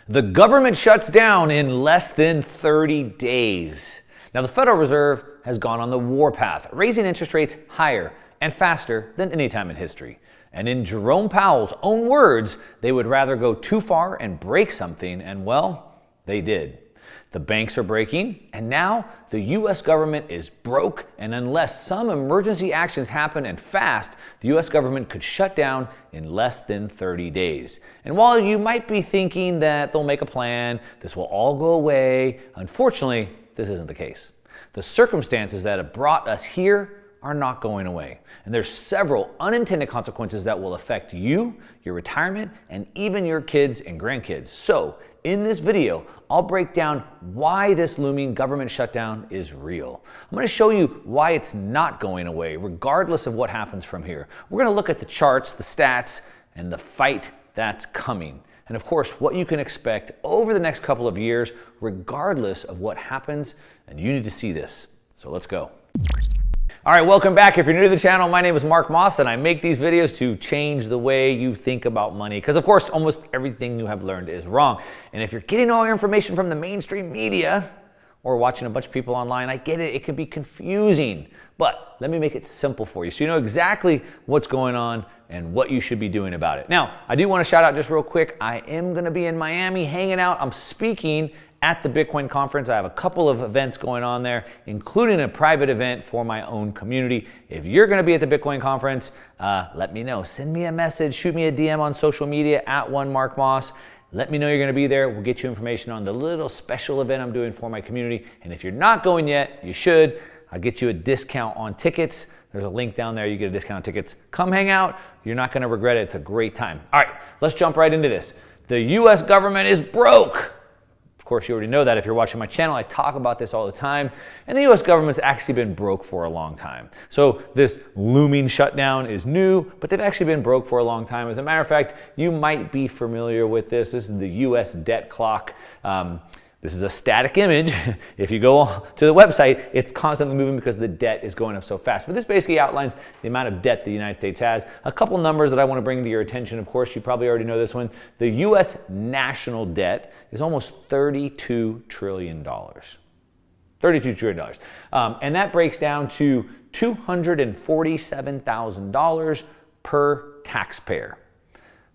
The government shuts down in less than 30 days. Now, the Federal Reserve has gone on the warpath, raising interest rates higher and faster than any time in history. And in Jerome Powell's own words, they would rather go too far and break something, and well, they did. The banks are breaking, and now the U.S. government is broke, and unless some emergency actions happen and fast, the U.S. government could shut down in less than 30 days. And while you might be thinking that they'll make a plan, this will all go away, unfortunately, this isn't the case. The circumstances that have brought us here are not going away. And there's several unintended consequences that will affect you, your retirement, and even your kids and grandkids. So, in this video, I'll break down why this looming government shutdown is real. I'm going to show you why it's not going away, regardless of what happens from here. We're going to look at the charts, the stats, and the fight that's coming. And of course, what you can expect over the next couple of years, regardless of what happens, and you need to see this. So let's go. All right, welcome back. If you're new to the channel, my name is Mark Moss, and I make these videos to change the way you think about money. Because of course, almost everything you have learned is wrong. And if you're getting all your information from the mainstream media or watching a bunch of people online, I get it, it can be confusing. But let me make it simple for you so you know exactly what's going on and what you should be doing about it. Now, I do want to shout out just real quick, I am going to be in Miami hanging out. I'm speaking at the Bitcoin conference. I have a couple of events going on there, including a private event for my own community. If you're going to be at the Bitcoin conference, let me know. Send me a message, shoot me a DM on social media at @1markmoss. Let me know you're going to be there. We'll get you information on the little special event I'm doing for my community. And if you're not going yet, you should. I'll get you a discount on tickets. There's a link down there. You get a discount on tickets. Come hang out. You're not going to regret it. It's a great time. All right, let's jump right into this. The U.S. government is broke. Of course, you already know that if you're watching my channel. I talk about this all the time. And the U.S. government's actually been broke for a long time. So this looming shutdown is new, but they've actually been broke for a long time. As a matter of fact, you might be familiar with this. This is the U.S. debt clock. This is a static image. If you go to the website, it's constantly moving because the debt is going up so fast. But this basically outlines the amount of debt the United States has. A couple numbers that I want to bring to your attention. Of course, you probably already know this one. The U.S. national debt is almost $32 trillion. $32 trillion. And that breaks down to $247,000 per taxpayer,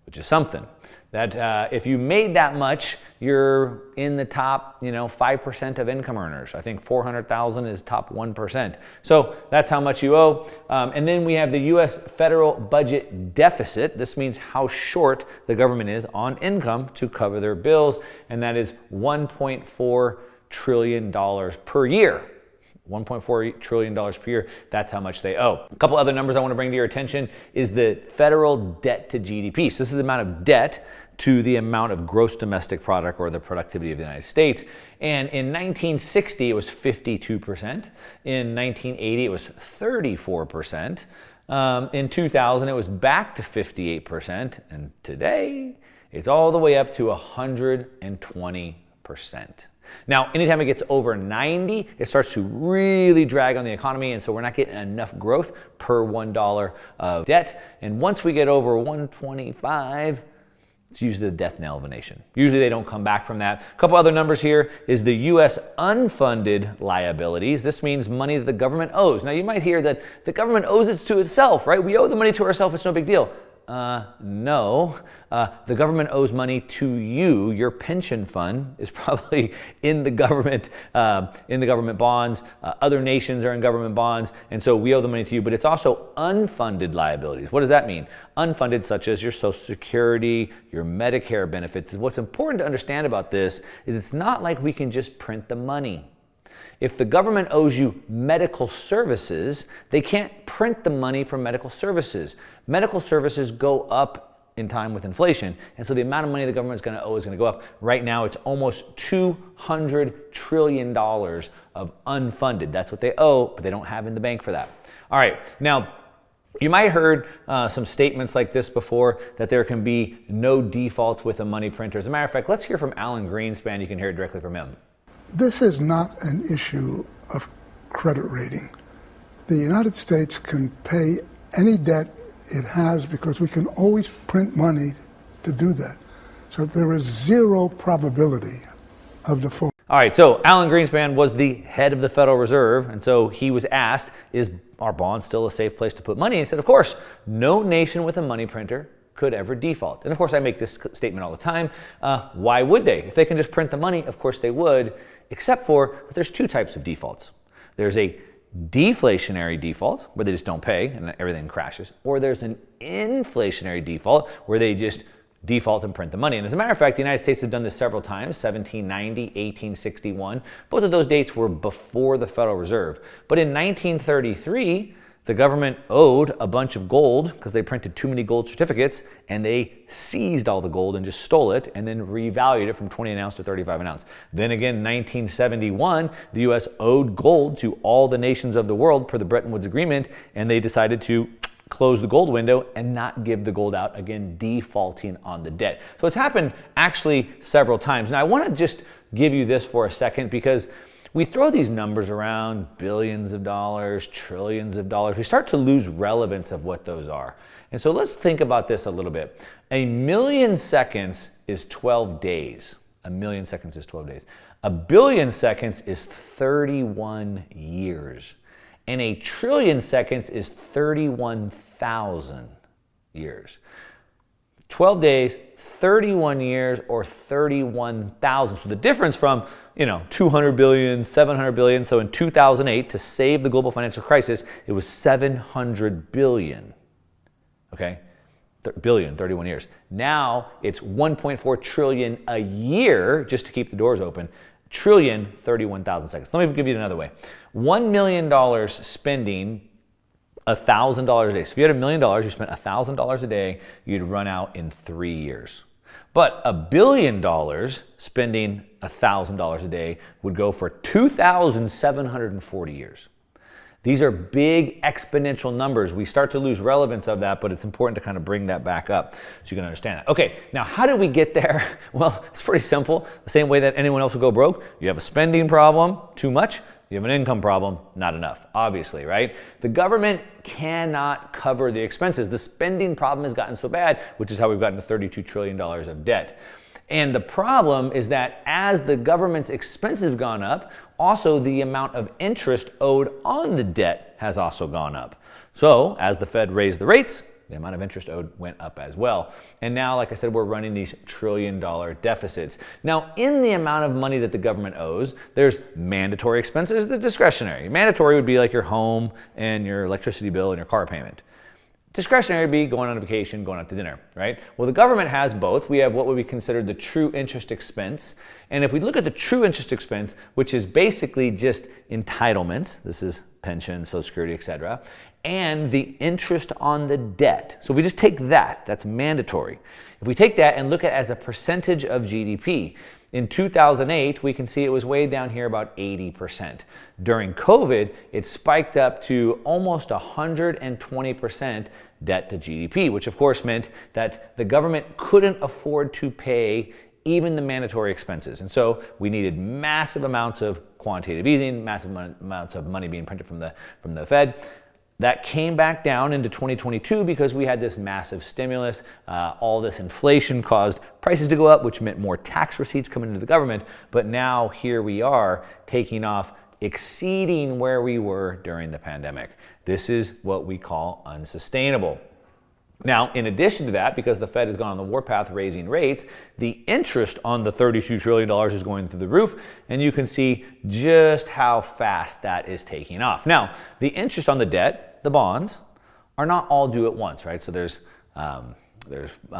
which is something. That if you made that much, you're in the top, 5% of income earners. I think 400,000 is top 1%. So that's how much you owe. And then we have the U.S. federal budget deficit. This means how short the government is on income to cover their bills, and that is $1.4 trillion per year. $1.4 trillion per year, that's how much they owe. A couple other numbers I want to bring to your attention is the federal debt to GDP. So this is the amount of debt to the amount of gross domestic product or the productivity of the United States. And in 1960, it was 52%. In 1980, it was 34%. In 2000, it was back to 58%. And today, it's all the way up to 120%. Now, anytime it gets over 90, it starts to really drag on the economy, and so we're not getting enough growth per $1 of debt. And once we get over 125, it's usually the death knell of a nation. Usually they don't come back from that. A couple other numbers here is the U.S. unfunded liabilities. This means money that the government owes. Now, you might hear that the government owes it to itself, right? We owe the money to ourselves, it's no big deal. No, the government owes money to you. Your pension fund is probably in the government bonds. Other nations are in government bonds, and so we owe the money to you. But it's also unfunded liabilities. What does that mean? Unfunded, such as your Social Security, your Medicare benefits. What's important to understand about this is it's not like we can just print the money. If the government owes you medical services, they can't print the money for medical services. Medical services go up in time with inflation, and so the amount of money the government is going to owe is going to go up. Right now, it's almost $200 trillion of unfunded. That's what they owe, but they don't have in the bank for that. All right, now, you might have heard some statements like this before, that there can be no defaults with a money printer. As a matter of fact, let's hear from Alan Greenspan. You can hear it directly from him. This is not an issue of credit rating. The United States can pay any debt it has because we can always print money to do that. So there is zero probability of default. All right, so Alan Greenspan was the head of the Federal Reserve, and so he was asked, is our bond still a safe place to put money? And he said, of course, no nation with a money printer could ever default. And of course, I make this statement all the time. Why would they? If they can just print the money, of course they would, except for that there's two types of defaults. There's a deflationary default, where they just don't pay and everything crashes, or there's an inflationary default, where they just default and print the money. And as a matter of fact, the United States has done this several times, 1790, 1861. Both of those dates were before the Federal Reserve. But in 1933, the government owed a bunch of gold because they printed too many gold certificates, and they seized all the gold and just stole it and then revalued it from 20 an ounce to 35 an ounce. Then again, 1971, the U.S. owed gold to all the nations of the world per the Bretton Woods Agreement, and they decided to close the gold window and not give the gold out, again, defaulting on the debt. So it's happened actually several times. Now, I want to just give you this for a second, because we throw these numbers around, billions of dollars, trillions of dollars. We start to lose relevance of what those are. And so let's think about this a little bit. A million seconds is 12 days. A million seconds is 12 days. A billion seconds is 31 years. And a trillion seconds is 31,000 years. 12 days, 31 years, or 31,000. So the difference from 200 billion, 700 billion. So in 2008, to save the global financial crisis, it was 700 billion. Okay? Billion, 31 years. Now it's 1.4 trillion a year just to keep the doors open. Trillion, 31,000 seconds. Let me give you another way. $1 million spending $1,000 a day. So if you had $1 million, you spent $1,000 a day, you'd run out in 3 years. But $1 billion spending $1,000 a day would go for 2,740 years. These are big exponential numbers. We start to lose relevance of that, but it's important to kind of bring that back up so you can understand that. Okay, now how did we get there? Well, it's pretty simple. The same way that anyone else will go broke. You have a spending problem, too much. You have an income problem, not enough, obviously, right? The government cannot cover the expenses. The spending problem has gotten so bad, which is how we've gotten to $32 trillion of debt. And the problem is that as the government's expenses have gone up, also the amount of interest owed on the debt has also gone up. So as the Fed raised the rates, the amount of interest owed went up as well. And now, like I said, we're running these trillion-dollar deficits. Now, in the amount of money that the government owes, there's mandatory expenses, the discretionary. Mandatory would be like your home and your electricity bill and your car payment. Discretionary would be going on a vacation, going out to dinner, right? Well, the government has both. We have what would be considered the true interest expense. And if we look at the true interest expense, which is basically just entitlements, this is pension, Social Security, etc., and the interest on the debt. So if we just take that, that's mandatory. If we take that and look at it as a percentage of GDP, in 2008, we can see it was way down here about 80%. During COVID, it spiked up to almost 120% debt to GDP, which of course meant that the government couldn't afford to pay even the mandatory expenses. And so we needed massive amounts of quantitative easing, massive amounts of money being printed from the Fed. That came back down into 2022 because we had this massive stimulus. All this inflation caused prices to go up, which meant more tax receipts coming into the government. But now here we are taking off, exceeding where we were during the pandemic. This is what we call unsustainable. Now, in addition to that, because the Fed has gone on the warpath raising rates, the interest on the $32 trillion is going through the roof, and you can see just how fast that is taking off. Now, the interest on the debt, the bonds, are not all due at once, right? So there's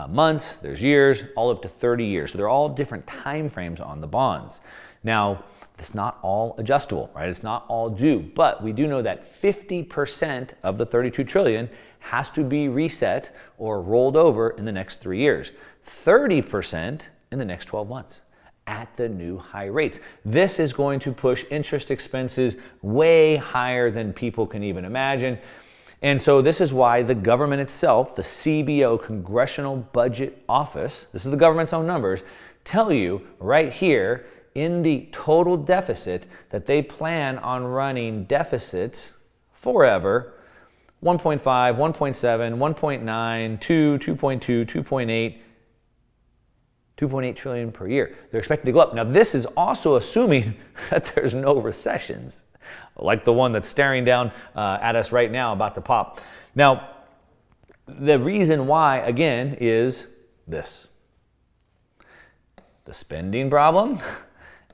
months, there's years, all up to 30 years. So they're all different time frames on the bonds. Now, it's not all adjustable, right? It's not all due, but we do know that 50% of the 32 trillion has to be reset or rolled over in the next 3 years. 30% in the next 12 months at the new high rates. This is going to push interest expenses way higher than people can even imagine. And so this is why the government itself, the CBO, Congressional Budget Office, this is the government's own numbers, tell you right here in the total deficit that they plan on running deficits forever. 1.5, 1.7, 1.9, 2, 2.2, 2.8, 2.8 trillion per year. They're expected to go up. Now, this is also assuming that there's no recessions, like the one that's staring down at us right now, about to pop. Now, the reason why, again, is this: the spending problem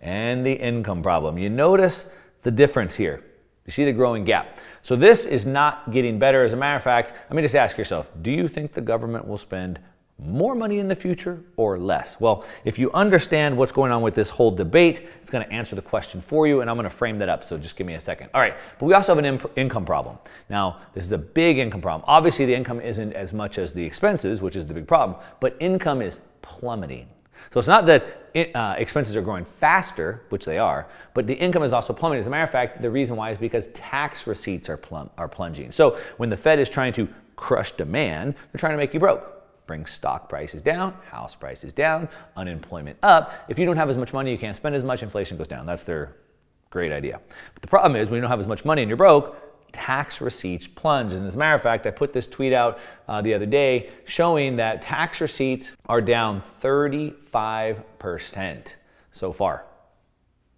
and the income problem. You notice the difference here. You see the growing gap. So this is not getting better. As a matter of fact, let me just ask yourself, do you think the government will spend more money in the future or less? Well, if you understand what's going on with this whole debate, it's going to answer the question for you, and I'm going to frame that up, so just give me a second. All right, but we also have an income problem. Now, this is a big income problem. Obviously, the income isn't as much as the expenses, which is the big problem, but income is plummeting. So it's not that expenses are growing faster, which they are, but the income is also plummeting. As a matter of fact, the reason why is because tax receipts are plunging. So when the Fed is trying to crush demand, they're trying to make you broke. Bring stock prices down, house prices down, unemployment up. If you don't have as much money, you can't spend as much, inflation goes down. That's their great idea. But the problem is when you don't have as much money and you're broke, tax receipts plunge. And as a matter of fact, I put this tweet out the other day showing that tax receipts are down 35% so far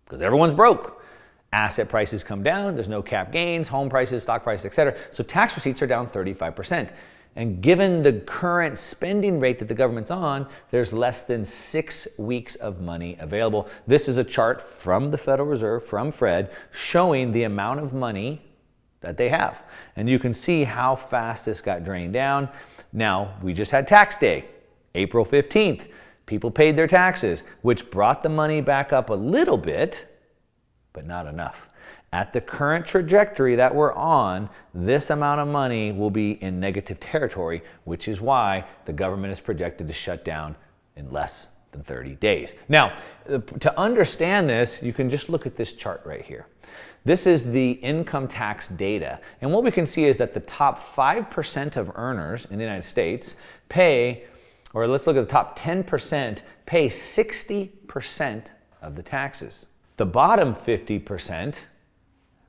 because everyone's broke. Asset prices come down, there's no cap gains, home prices, stock prices, etc. So tax receipts are down 35%. And given the current spending rate that the government's on, there's less than 6 weeks of money available. This is a chart from the Federal Reserve, from Fred, showing the amount of money that they have. And you can see how fast this got drained down. Now, we just had tax day, April 15th. People paid their taxes, which brought the money back up a little bit, but not enough. At the current trajectory that we're on, this amount of money will be in negative territory, which is why the government is projected to shut down in less than 30 days. Now, to understand this, you can just look at this chart right here. This is the income tax data. And what we can see is that the top 5% of earners in the United States pay, or let's look at the top 10%, pay 60% of the taxes. The bottom 50%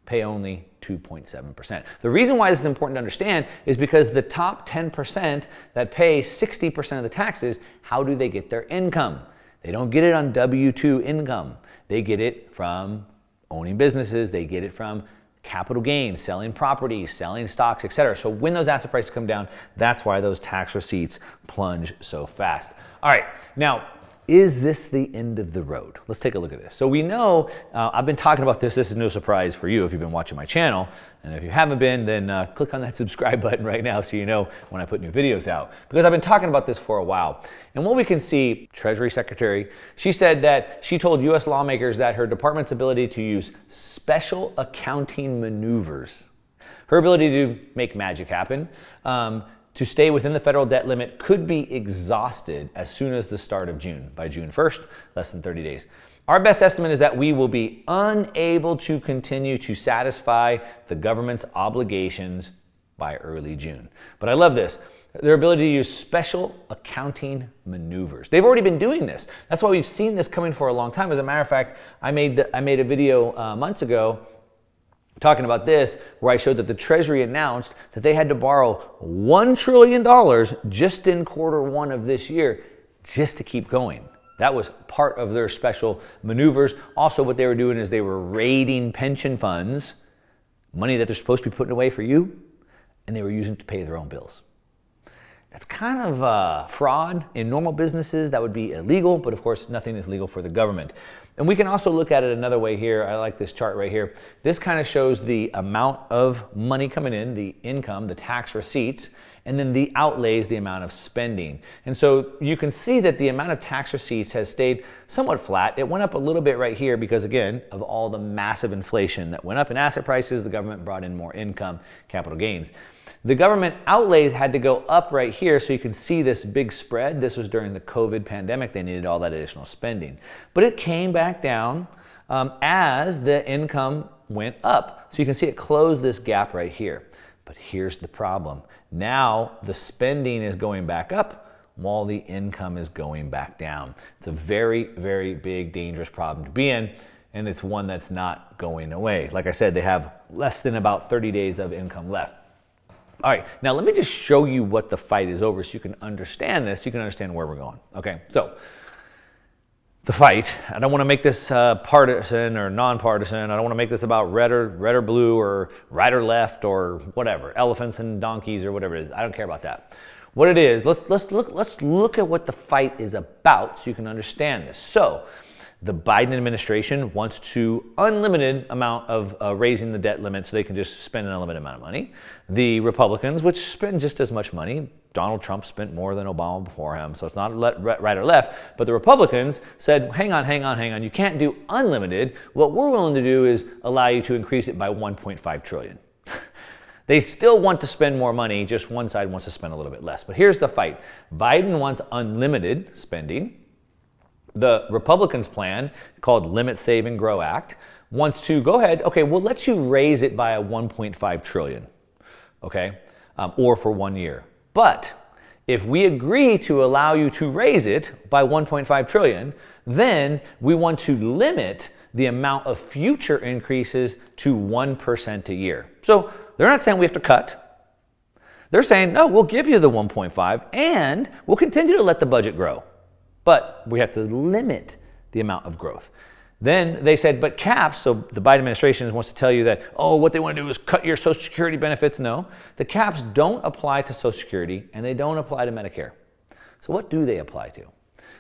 pay only 2.7%. The reason why this is important to understand is because the top 10% that pay 60% of the taxes, how do they get their income? They don't get it on W-2 income. They get it from owning businesses, they get it from capital gains, selling properties, selling stocks, etc. So when those asset prices come down, that's why those tax receipts plunge so fast. All right, now, is this the end of the road? Let's take a look at this. So we know, I've been talking about this. This is no surprise for you if you've been watching my channel. And if you haven't been, then click on that subscribe button right now so you know when I put new videos out. Because I've been talking about this for a while. And what we can see, Treasury Secretary, she said that she told U.S. lawmakers that her department's ability to use special accounting maneuvers, her ability to make magic happen, to stay within the federal debt limit could be exhausted as soon as the start of June. By June 1st, less than 30 days. Our best estimate is that we will be unable to continue to satisfy the government's obligations by early June. But I love this. Their ability to use special accounting maneuvers. They've already been doing this. That's why we've seen this coming for a long time. As a matter of fact, I made a video months ago talking about this, where I showed that the Treasury announced that they had to borrow $1 trillion just in Q1 of this year just to keep going. That was part of their special maneuvers. Also, what they were doing is they were raiding pension funds, money that they're supposed to be putting away for you, and they were using it to pay their own bills. That's kind of fraud. In normal businesses, that would be illegal, but of course, nothing is legal for the government. And we can also look at it another way here. I like this chart right here. This kind of shows the amount of money coming in, the income, the tax receipts, and then the outlays, the amount of spending. And so you can see that the amount of tax receipts has stayed somewhat flat. It went up a little bit right here because, again, of all the massive inflation that went up in asset prices, the government brought in more income, capital gains. The government outlays had to go up right here, so you can see this big spread. This was during the COVID pandemic. They needed all that additional spending. But it came back down as the income went up. So you can see it closed this gap right here. But here's the problem. Now the spending is going back up while the income is going back down. It's a very, very big, dangerous problem to be in, and it's one that's not going away. Like I said, they have less than about 30 days of income left. All right, now let me just show you what the fight is over so you can understand this, you can understand where we're going. Okay, so the fight. I don't want to make this partisan or nonpartisan. I don't want to make this about red or blue or right or left or whatever, elephants and donkeys or whatever it is. I don't care about that. What it is, let's look at what the fight is about so you can understand this. So, the Biden administration wants to unlimited amount of raising the debt limit so they can just spend an unlimited amount of money. The Republicans, which spend just as much money, Donald Trump spent more than Obama before him, so it's not right or left, but the Republicans said, hang on, you can't do unlimited. What we're willing to do is allow you to increase it by 1.5 trillion. They still want to spend more money, just one side wants to spend a little bit less. But here's the fight. Biden wants unlimited spending. The Republicans' plan, called Limit, Save, and Grow Act, wants to go ahead, okay, we'll let you raise it by a 1.5 trillion, okay, or for 1 year. But if we agree to allow you to raise it by 1.5 trillion, then we want to limit the amount of future increases to 1% a year. So they're not saying we have to cut. They're saying, no, we'll give you the 1.5 and we'll continue to let the budget grow. But we have to limit the amount of growth. Then they said, but caps, so the Biden administration wants to tell you that, oh, what they want to do is cut your Social Security benefits. No, the caps don't apply to Social Security and they don't apply to Medicare. So what do they apply to?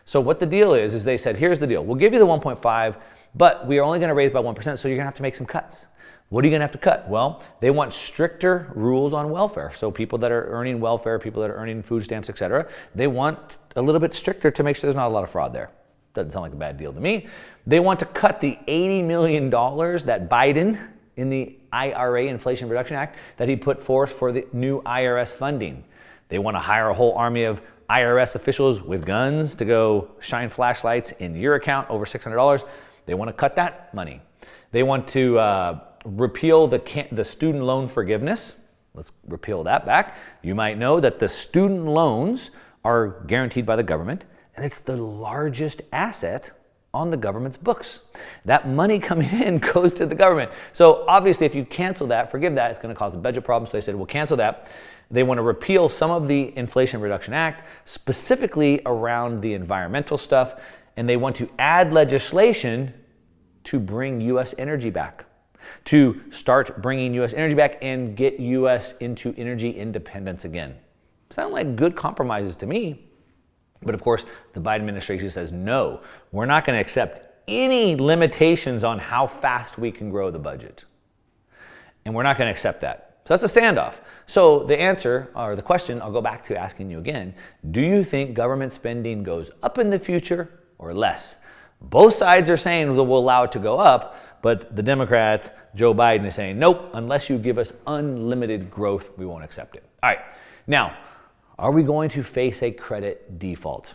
So what the deal is they said, here's the deal. We'll give you the 1.5, but we are only going to raise by 1%, so you're going to have to make some cuts. What are you going to have to cut? Well, they want stricter rules on welfare. So people that are earning welfare, people that are earning food stamps, etc., they want a little bit stricter to make sure there's not a lot of fraud there. Doesn't sound like a bad deal to me. They want to cut the $80 million that Biden, in the IRA, Inflation Reduction Act, that he put forth for the new IRS funding. They want to hire a whole army of IRS officials with guns to go shine flashlights in your account over $600. They want to cut that money. They want to repeal the student loan forgiveness. Let's repeal that back. You might know that the student loans are guaranteed by the government, and it's the largest asset on the government's books. That money coming in goes to the government. So obviously, if you cancel that, forgive that, it's going to cause a budget problem. So they said, we'll cancel that. They want to repeal some of the Inflation Reduction Act, specifically around the environmental stuff, and they want to add legislation to bring U.S. energy back, to start bringing U.S. energy back and get U.S. into energy independence again. Sound like good compromises to me. But of course, the Biden administration says, no, we're not going to accept any limitations on how fast we can grow the budget. And we're not going to accept that. So that's a standoff. So the answer, or the question, I'll go back to asking you again, do you think government spending goes up in the future or less? Both sides are saying we'll allow it to go up, but the Democrats, Joe Biden, is saying, nope, unless you give us unlimited growth, we won't accept it. All right, now, are we going to face a credit default?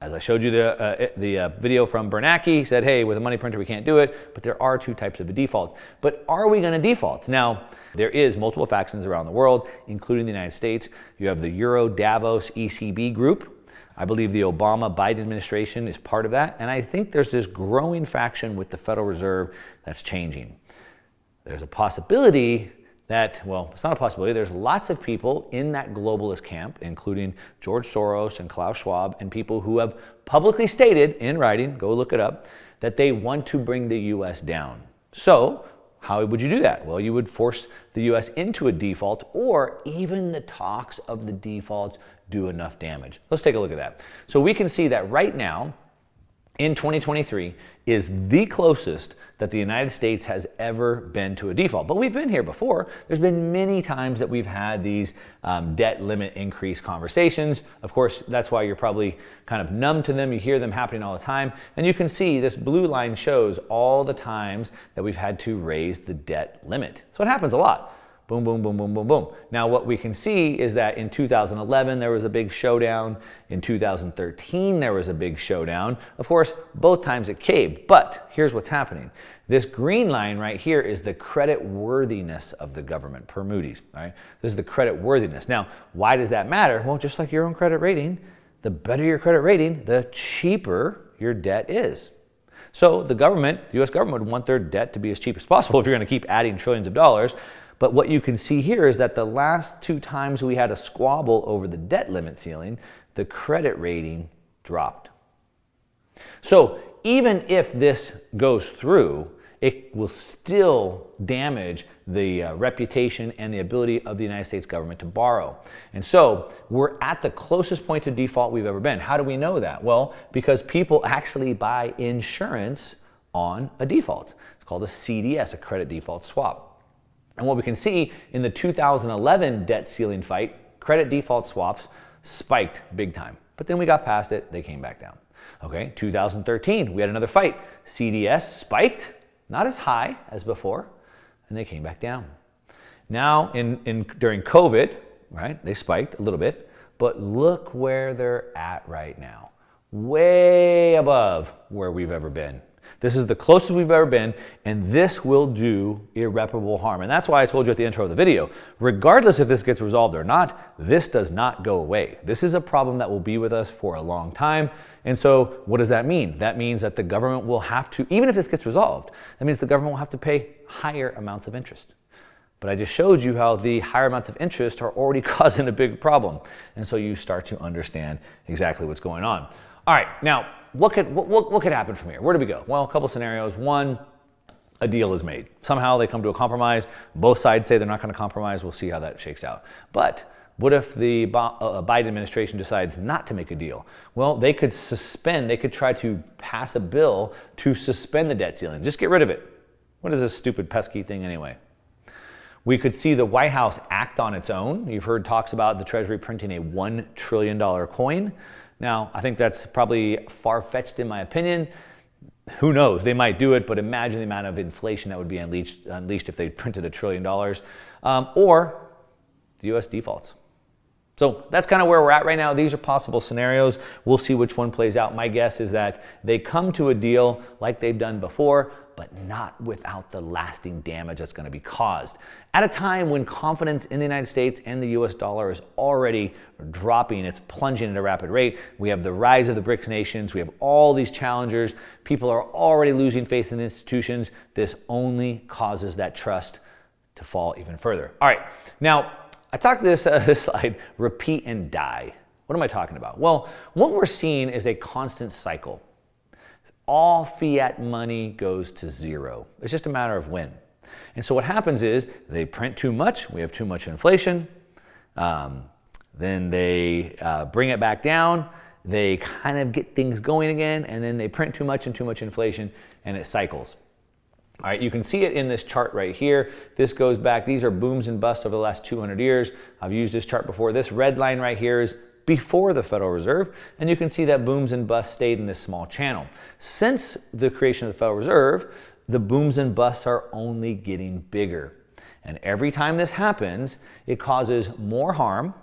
As I showed you the video from Bernanke, he said, hey, with a money printer we can't do it, but there are two types of a default. But are we going to default? Now, there is multiple factions around the world, including the United States. You have the Euro Davos ECB group. I believe the Obama-Biden administration is part of that, and I think there's this growing faction with the Federal Reserve that's changing. There's a possibility that, well, it's not a possibility, there's lots of people in that globalist camp, including George Soros and Klaus Schwab, and people who have publicly stated in writing, go look it up, that they want to bring the U.S. down. So, how would you do that? Well, you would force the U.S. into a default, or even the talks of the defaults do enough damage. Let's take a look at that. So we can see that right now, in 2023, is the closest that the United States has ever been to a default. But we've been here before. There's been many times that we've had these debt limit increase conversations. Of course, that's why you're probably kind of numb to them. You hear them happening all the time. And you can see this blue line shows all the times that we've had to raise the debt limit. So it happens a lot. Boom, boom, boom, boom, boom, boom. Now what we can see is that in 2011 there was a big showdown. In 2013 there was a big showdown. Of course, both times it caved, but here's what's happening. This green line right here is the credit worthiness of the government per Moody's. Right? This is the credit worthiness. Now, why does that matter? Well, just like your own credit rating, the better your credit rating, the cheaper your debt is. So the government, the U.S. government would want their debt to be as cheap as possible if you're going to keep adding trillions of dollars. But what you can see here is that the last two times we had a squabble over the debt limit ceiling, the credit rating dropped. So even if this goes through, it will still damage the reputation and the ability of the United States government to borrow. And so we're at the closest point to default we've ever been. How do we know that? Well, because people actually buy insurance on a default. It's called a CDS, a credit default swap. And what we can see in the 2011 debt ceiling fight, credit default swaps spiked big time. But then we got past it, they came back down. Okay, 2013, we had another fight. CDS spiked, not as high as before, and they came back down. Now, during COVID, right, they spiked a little bit, but look where they're at right now. Way above where we've ever been. This is the closest we've ever been, and this will do irreparable harm. And that's why I told you at the intro of the video, regardless if this gets resolved or not, this does not go away. This is a problem that will be with us for a long time. And so what does that mean? That means that the government will have to, even if this gets resolved, that means the government will have to pay higher amounts of interest. But I just showed you how the higher amounts of interest are already causing a big problem. And so you start to understand exactly what's going on. All right, now, what could happen from here? Where do we go? Well, a couple scenarios. One, a deal is made. Somehow they come to a compromise. Both sides say they're not going to compromise. We'll see how that shakes out. But what if the Biden administration decides not to make a deal? Well, they could suspend, they could try to pass a bill to suspend the debt ceiling. Just get rid of it. What is this stupid, pesky thing anyway? We could see the White House act on its own. You've heard talks about the Treasury printing a $1 trillion coin. Now, I think that's probably far-fetched in my opinion. Who knows? They might do it, but imagine the amount of inflation that would be unleashed if they printed $1 trillion. Or the U.S. defaults. So that's kind of where we're at right now. These are possible scenarios. We'll see which one plays out. My guess is that they come to a deal like they've done before, but not without the lasting damage that's going to be caused. At a time when confidence in the United States and the US dollar is already dropping, it's plunging at a rapid rate. We have the rise of the BRICS nations. We have all these challengers. People are already losing faith in institutions. This only causes that trust to fall even further. All right, now I talked this slide, repeat and die. What am I talking about? Well, what we're seeing is a constant cycle. All fiat money goes to zero. It's just a matter of when. And so what happens is they print too much, we have too much inflation, then they bring it back down, they kind of get things going again, and then they print too much and too much inflation, and it cycles. All right, you can see it in this chart right here. This goes back, these are booms and busts over the last 200 years. I've used this chart before. This red line right here is before the Federal Reserve, and you can see that booms and busts stayed in this small channel. Since the creation of the Federal Reserve, the booms and busts are only getting bigger. And every time this happens, it causes more harm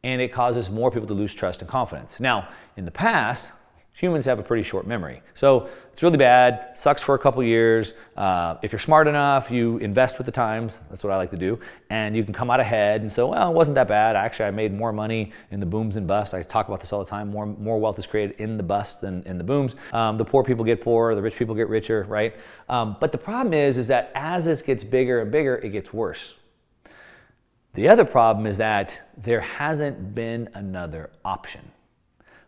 and it causes more people to lose trust and confidence. Now, in the past, humans have a pretty short memory. So it's really bad, sucks for a couple years. If you're smart enough, you invest with the times. That's what I like to do. And you can come out ahead and say, well, it wasn't that bad. Actually, I made more money in the booms and busts. I talk about this all the time. More wealth is created in the busts than in the booms. The poor people get poorer, the rich people get richer, right? But the problem is that as this gets bigger and bigger, it gets worse. The other problem is that there hasn't been another option.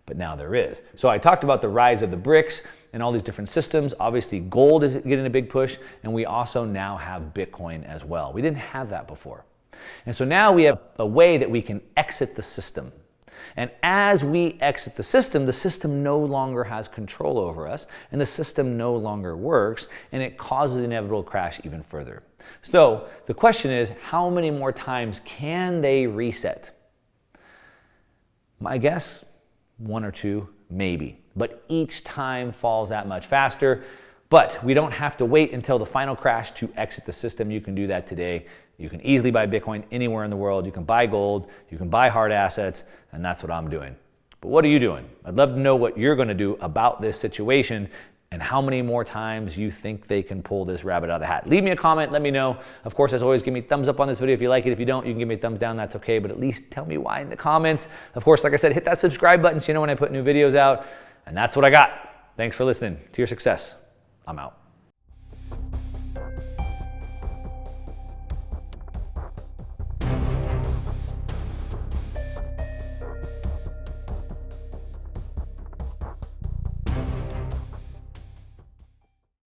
But now there is. So I talked about the rise of the BRICS and all these different systems. Obviously, gold is getting a big push, and we also now have Bitcoin as well. We didn't have that before. And so now we have a way that we can exit the system. And as we exit the system no longer has control over us, and the system no longer works, and it causes the inevitable crash even further. So the question is, how many more times can they reset? My guess, 1 or 2, maybe. But each time falls that much faster. But we don't have to wait until the final crash to exit the system. You can do that today. You can easily buy Bitcoin anywhere in the world. You can buy gold. You can buy hard assets. And that's what I'm doing. But what are you doing? I'd love to know what you're going to do about this situation and how many more times you think they can pull this rabbit out of the hat. Leave me a comment, let me know. Of course, as always, give me a thumbs up on this video if you like it. If you don't, you can give me a thumbs down, that's okay, but at least tell me why in the comments. Of course, like I said, hit that subscribe button so you know when I put new videos out. And that's what I got. Thanks for listening. To your success, I'm out.